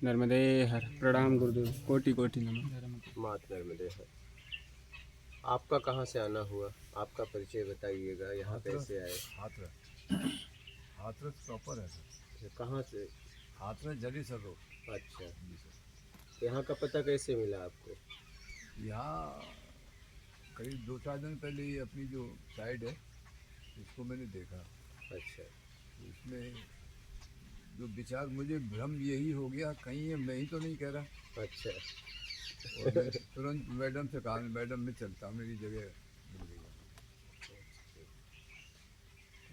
नर्मदे हर। प्रणाम गुरुदेव, कोटि कोटि नमन। मात नर्मदे हर। आपका कहाँ से आना हुआ? आपका परिचय बताइएगा, यहाँ कैसे आए? हाथरस। हाथरस प्रॉपर है सर। कहाँ से? हाथरस जली सर रोड। अच्छा, जी सर। यहाँ का पता कैसे मिला आपको? यहाँ करीब 2-4 दिन पहले ही अपनी जो साइड है इसको मैंने देखा। अच्छा, तो इसमें जो विचार मुझे भ्रम यही हो गया, कहीं ये मैं ही तो नहीं कह रहा। अच्छा। और मैं तुरंत मैडम से कहा, मैडम मैं चलता, मेरी जगह मिल गई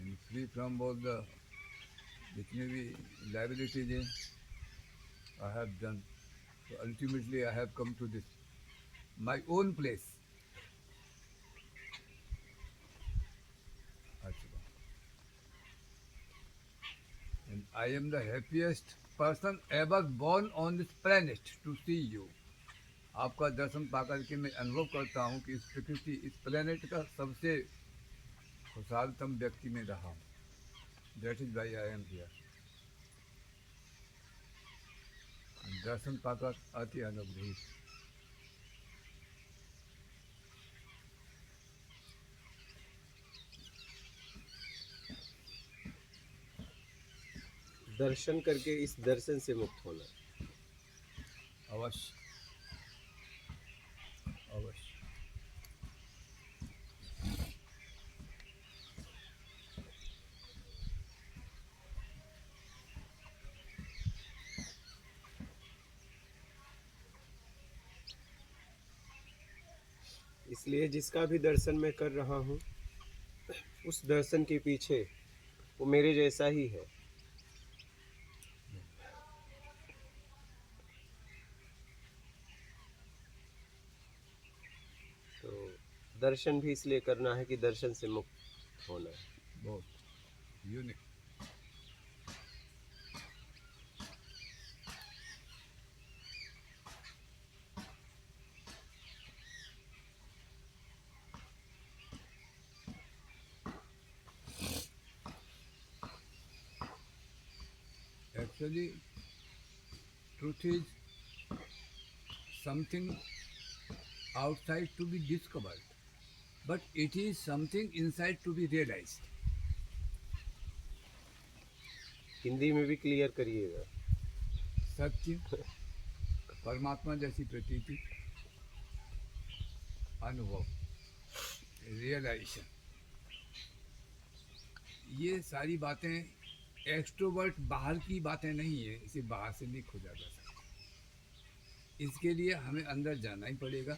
है। फ्री फ्रॉम ऑल द जितने भी लाइबिलिटीज हैं I have done. So ultimately I have come to this my own place. And I am the happiest person ever born on this planet to see you. आपका दर्शन पाकर के मैं अनुभव करता हूँ कि इस प्रकृति, इस प्लेनेट का सबसे खुशहालतम व्यक्ति में रहा हूँ। That is why I am here. दर्शन पाकर अति अनुग्रहित। दर्शन करके इस दर्शन से मुक्त होना। अवश्य अवश्य। इसलिए जिसका भी दर्शन मैं कर रहा हूँ उस दर्शन के पीछे वो मेरे जैसा ही है। तो दर्शन भी इसलिए करना है कि दर्शन से मुक्त होना है। बहुत unique. Actually, truth is something outside to be discovered, but it is something inside to be realized. Hindi में भी क्लियर करिएगा। सत्य, परमात्मा जैसी प्रतीति, अनुभव, रियलाइजेशन, ये सारी बातें एक्सट्रोवर्ट बाहर की बातें नहीं है, इसे बाहर से नहीं खोजा जा सकता। इसके लिए हमें अंदर जाना ही पड़ेगा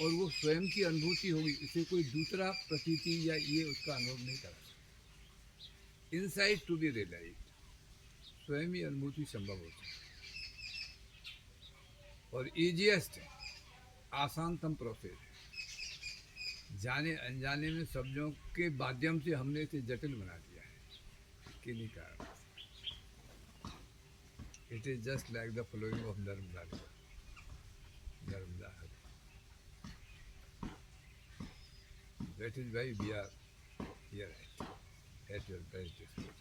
और वो स्वयं की अनुभूति होगी, इसे कोई दूसरा प्रतीति या ये उसका अनुभव नहीं करा सकता। इनसाइड टू बी रियलाइज, स्वयं ही अनुभूति संभव होती है और ईजिएस्ट आसानतम प्रोसेस है। जाने अनजाने में शब्दों के माध्यम से हमने इसे जटिल बना दिया है कि नहीं कारण। It is just like the flowing of Narmada river, Narmada. That is why we are here at your best disposal.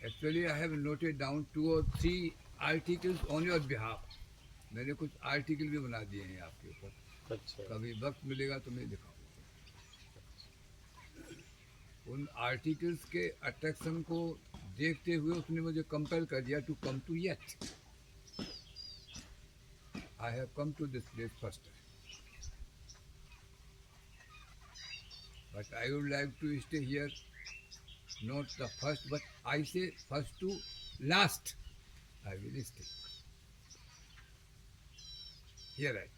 Actually, I have noted down 2 or 3 articles on your behalf. मैंने कुछ आर्टिकल भी बना दिए हैं आपके ऊपर। अच्छा, कभी वक्त मिलेगा तो मैं दिखाऊंगा। उन आर्टिकल्स के अट्रैक्शन को देखते हुए उसने मुझे कंपेल कर दिया to come to yet. I have come to this place first time, but I would like to stay here, not the first, but I say first to last. I will stay here, right?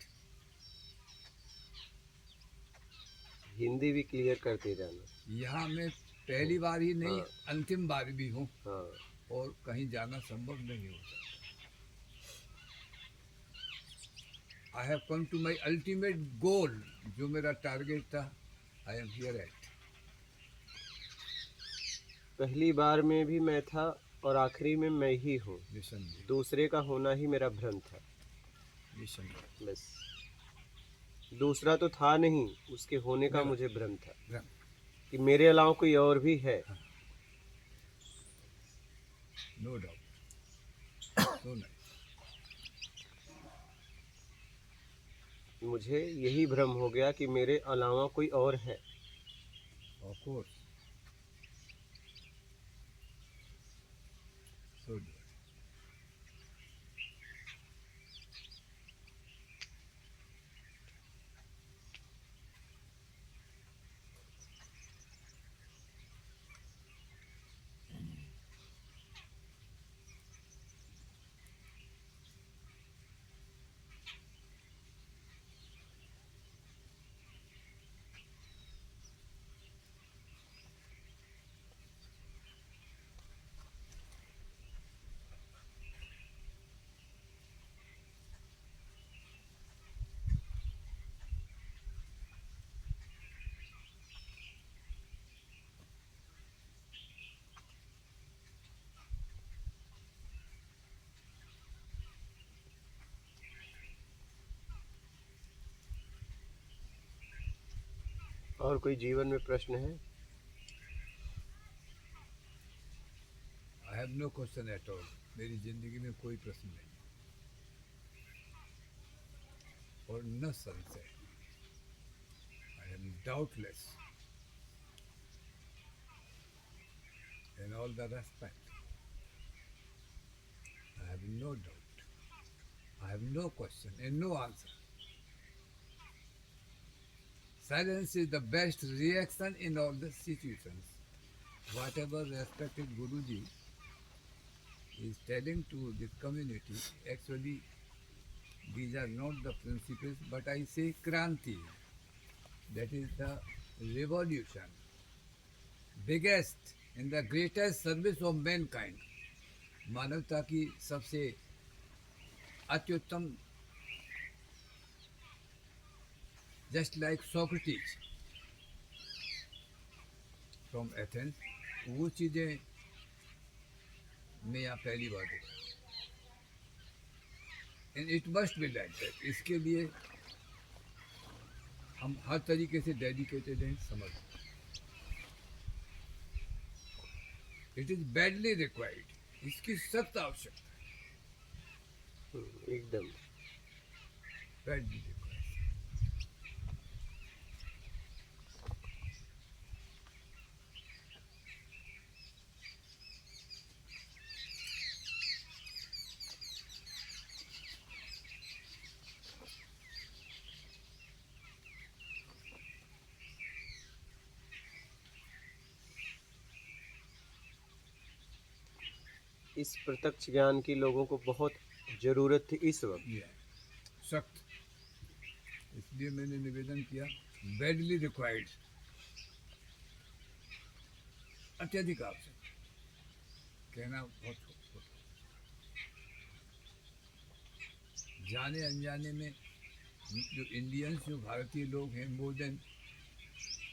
Hindi भी clear करते जाना। यहाँ मैं पहली बार ही नहीं, हाँ। अंतिम बार भी हूँ हाँ, और कहीं जाना संभव नहीं होता। I have come to my ultimate goal, जो मेरा टारगेट था। I am here at. पहली बार में भी मैं था और आखिरी में मैं ही हूँ। निसंदेह, दूसरे का होना ही मेरा भ्रम था। निसंदेह। बस दूसरा तो था नहीं, उसके होने का Never. मुझे भ्रम था भ्रम। कि मेरे अलावा कोई और भी है। No doubt. So nice. मुझे यही भ्रम हो गया कि मेरे अलावा कोई और है। Of course. So dear. और कोई जीवन में प्रश्न है? I have no question at all. मेरी जिंदगी में कोई प्रश्न नहीं और न संशय। I am doubtless in all the respect. I have no doubt. I have no question and no answer. Silence is the best reaction in all the situations. Whatever respected Guruji is telling to this community, actually these are not the principles, but I say Kranti. That is the revolution. Biggest and the greatest service of mankind. मानवता की सबसे अत्युत्तम, just like Socrates from Athens, वो चीज़ें मैं यहाँ पहली बार देखा। And it must be like that. इसके लिए हम हर तरीके से डेडिकेटेड हैं, समझ। It is badly required. इसकी सख्त आवश्यकता है। एकदम। Badly required. इस प्रत्यक्ष ज्ञान की लोगों को बहुत ज़रूरत थी इस वक्त। सख्त। इसलिए मैंने निवेदन किया, बैडली रिक्वायर्ड, अत्यधिक आवश्यक। कहना बहुत खूब। जाने अनजाने में जो इंडियंस, जो भारतीय लोग हैं, मोर देन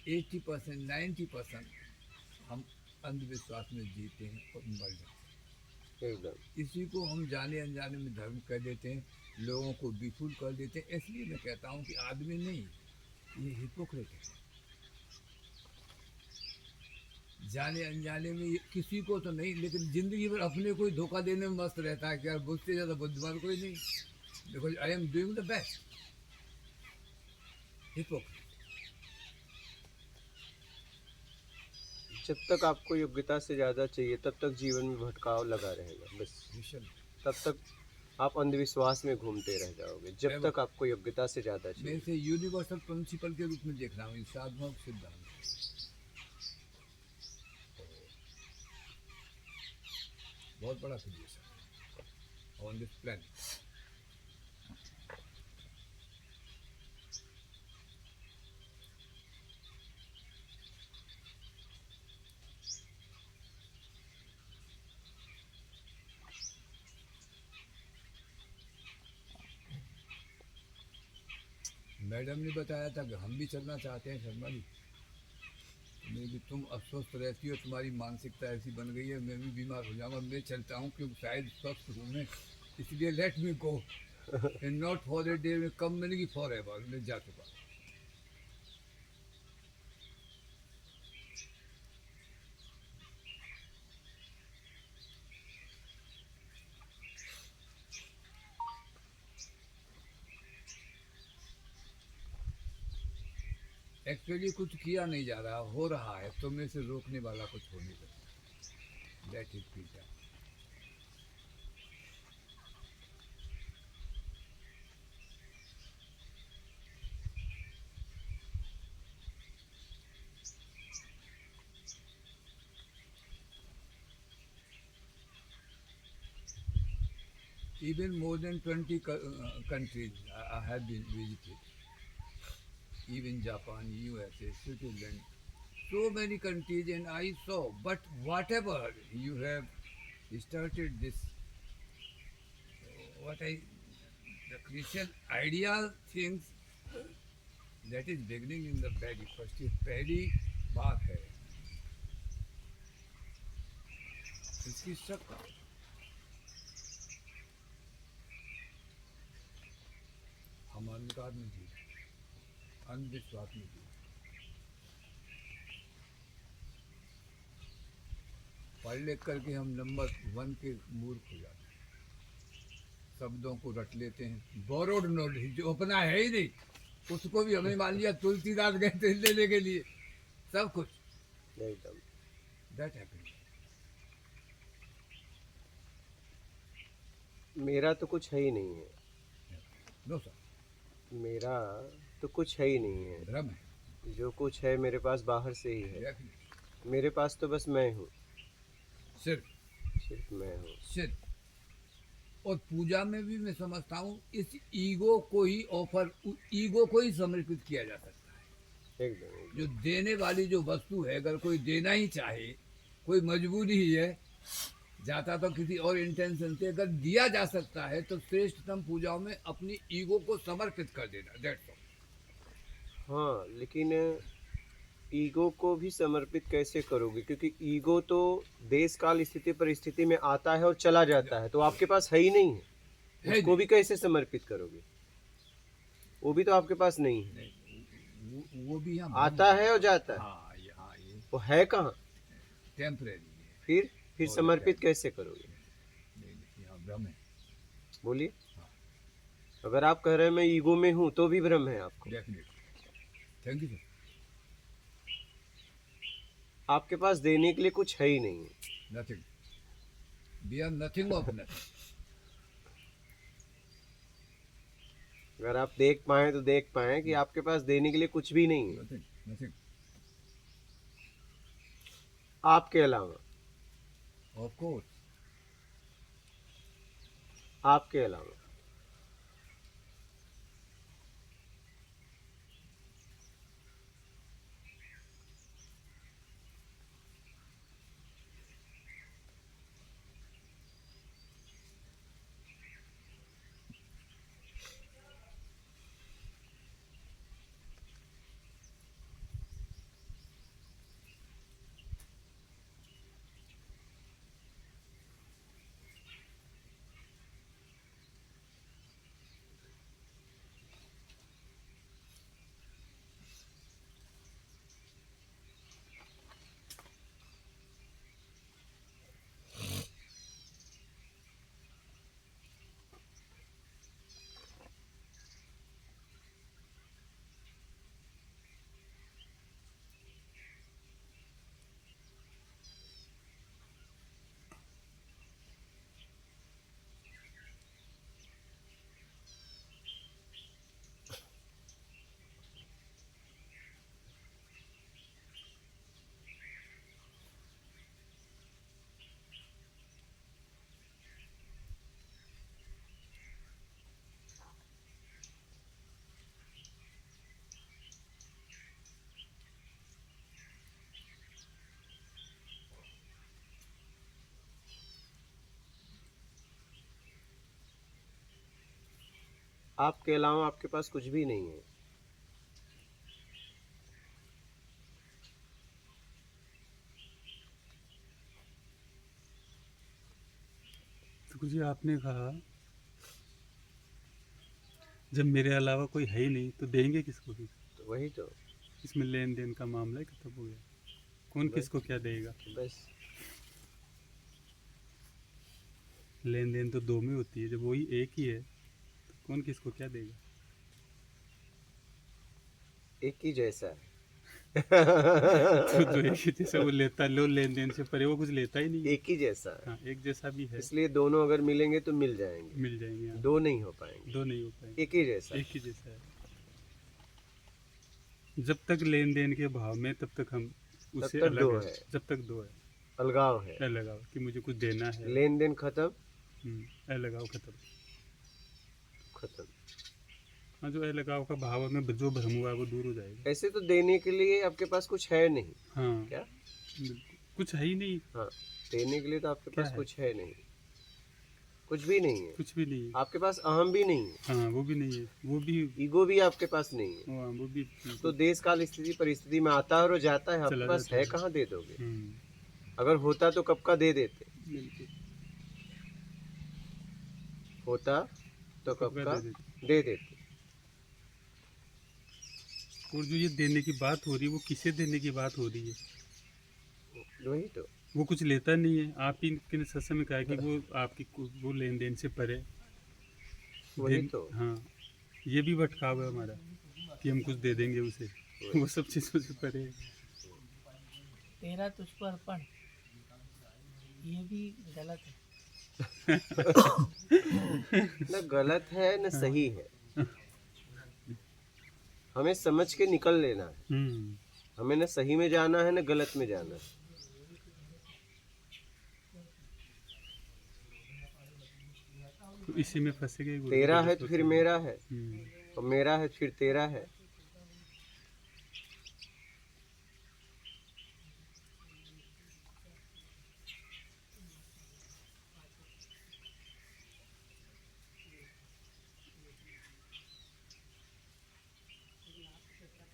80%, 90% हम अंधविश्वास में जीते हैं और मर जाते हैं। एकदम। इसी को हम जाने अनजाने में धर्म कह देते हैं, लोगों को विफुल कर देते हैं। इसलिए मैं कहता हूँ कि आदमी नहीं, ये हिपोक्रेट है। जाने अनजाने में किसी को तो नहीं, लेकिन जिंदगी भर अपने को ही धोखा देने में मस्त रहता है कि यार मुझसे ज़्यादा बुद्धिमान कोई नहीं, because I am doing the best. Hypocrite. जब तक आपको योग्यता से ज़्यादा चाहिए तब तक जीवन में भटकाव लगा रहेगा। बस तब तक आप अंधविश्वास में घूमते रह जाओगे, जब तक आपको योग्यता से ज़्यादा मैं चाहिए। इसे यूनिवर्सल प्रिंसिपल के रूप में देख रहा हूँ, साधुओं के सिद्धांत। बहुत बड़ा creation on this planet. Madam ने बताया था कि हम भी चलना चाहते हैं शर्मा जी। नहीं कि तुम अस्वस्थ रहती हो, तुम्हारी मानसिकता ऐसी बन गई है, मैं भी बीमार हो जाऊंगा, मैं चलता हूँ क्योंकि शायद स्वस्थ हूँ मैं, इसलिए let me go and not for a day में कम मैंने की फॉर एवर, मैं जा चुका। एक्चुअली कुछ किया नहीं जा रहा, हो रहा है, तो मैं से रोकने वाला कुछ हो नहीं सकता। Let it be done. Even more than 20 countries I have been visited. Even Japan, USA, Switzerland, so many countries, and I saw. But whatever you have started this, what I, the Christian ideal things, that is beginning in the very first. ये पहली बात है इसकी शक हम अंधकार में जी, अंधविश्वास में जी, पढ़ लिख करके हम नंबर 1 के मूर्ख हो जाते हैं, शब्दों को रट लेते हैं, बोरोड नॉलेज जो अपना है ही नहीं, उसको भी हमें मान लिया, तुलसीदास गए थे लेने के लिए, सब कुछ एकदम। That happened. मेरा तो कुछ है ही नहीं है, नो सर, मेरा तो कुछ है ही नहीं है, भ्रम है, जो कुछ है मेरे पास बाहर से ही है। डेफिनेटली, मेरे पास तो बस मैं हूँ, सिर्फ मैं हूँ। सिर्फ। और पूजा में भी मैं समझता हूँ इस ईगो को ही ईगो को ही समर्पित किया जा सकता है। एकदम जो देने वाली जो वस्तु है, अगर कोई देना ही चाहे, कोई मजबूरी ही है, जाता तो किसी और इंटेंशन से, अगर दिया जा सकता है तो श्रेष्ठतम पूजाओं में अपनी ईगो को समर्पित कर देना, दैट्स ऑल। हाँ, लेकिन ईगो को भी समर्पित कैसे करोगे? क्योंकि ईगो तो देश काल स्थिति परिस्थिति में आता है और चला जाता है, तो आपके पास है ही नहीं है, उसको भी कैसे समर्पित करोगे? वो भी तो आपके पास नहीं है, वो भी यहाँ आता है और जाता है, हाँ ये वो है कहाँ? टेम्परेरी है, फिर समर्पित कैसे करोगे? यहाँ भ्रम है। बोलिए। अगर आप कह रहे हैं मैं ईगो में हूँ तो भी भ्रम है आपको। Definitely, thank you sir. आपके पास देने के लिए कुछ है ही नहीं है, nothing, we are nothing of nothing. अगर आप देख पाए तो देख पाए कि आपके पास देने के लिए कुछ भी नहीं है, नथिंग आपके अलावा, ऑफ कोर्स। आपके अलावा। आपके अलावा आपके पास कुछ भी नहीं है। शुक्र जी, आपने कहा जब मेरे अलावा कोई है ही नहीं तो देंगे किसको भी। तो वही तो, इसमें लेन देन का मामला ही खत्म हो गया। कौन किसको क्या देगा? बस लेन देन तो दो में होती है, जब वही एक ही है तो कौन किसको क्या देगा? एक ही जैसा है। तो जो एक ही जैसे वो लेता लो लेन देन से परे, वो कुछ लेता ही नहीं है। एक ही जैसा है, हाँ, एक जैसा भी है, इसलिए दोनों अगर मिलेंगे तो मिल जाएंगे, मिल जाएंगे। हाँ, दो नहीं हो पाएंगे, दो नहीं हो पाएंगे, एक ही जैसा है। एक ही जैसा है। जब तक लेन देन के भाव में तब तक हम उससे तक अलग दो है। है। जब तक दो है, अलगाव है, अलगाव कि मुझे कुछ देना है। लेन देन खत्म, अलगाव खत्म। खत्म। हाँ, जो अलगाव का भाव में जो भ्रम हुआ है वो दूर हो जाएगा। ऐसे तो देने के लिए आपके पास कुछ है नहीं। हाँ, क्या? बिल्कुल, कुछ है ही नहीं। हाँ, देने के लिए तो आपके क्या पास है? कुछ है नहीं, कुछ भी नहीं है। कुछ भी नहीं है। आपके पास अहम भी नहीं है, हाँ, वो भी नहीं है, वो भी। ईगो भी आपके पास नहीं है। हाँ, वो भी तो देश काल स्थिति परिस्थिति में आता है और जाता है, आपके चला पास जाता है, है। कहाँ दे दोगे? हम्म, अगर होता तो कब का दे देते, बिल्कुल। होता तो कब कब का दे देते। दे देते। और जो ये देने की बात हो रही है, वो किसे देने की बात हो रही है? वही तो, वो कुछ लेता नहीं है। आप ही ने सत्संग में कहा कि वो आपकी वो लेन देन से परे। वही तो। हाँ, ये भी भटकाव है हमारा कि हम कुछ दे देंगे उसे, वो सब चीज़ों से परे है। तेरा तुझ पर अर्पण, ये भी गलत है। न गलत है न सही है, हमें समझ के निकल लेना है। हमें न सही में जाना है न गलत में जाना है। तो इसी में फंसे गए गुरु। तेरा है तो फिर मेरा है, हम्म, और मेरा है फिर तेरा है।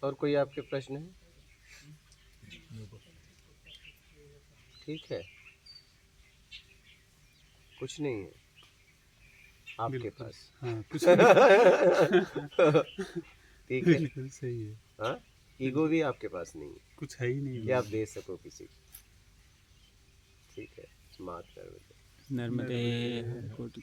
और कोई आपके प्रश्न है? ठीक है, कुछ नहीं है आपके बिल्कुल। पास। हाँ, कुछ ठीक है, बिल्कुल सही है। हाँ, ईगो भी आपके पास नहीं है कुछ है ही नहीं। कि आप दे सको किसी को। ठीक है, मात कर नर्मदे हर कोटि।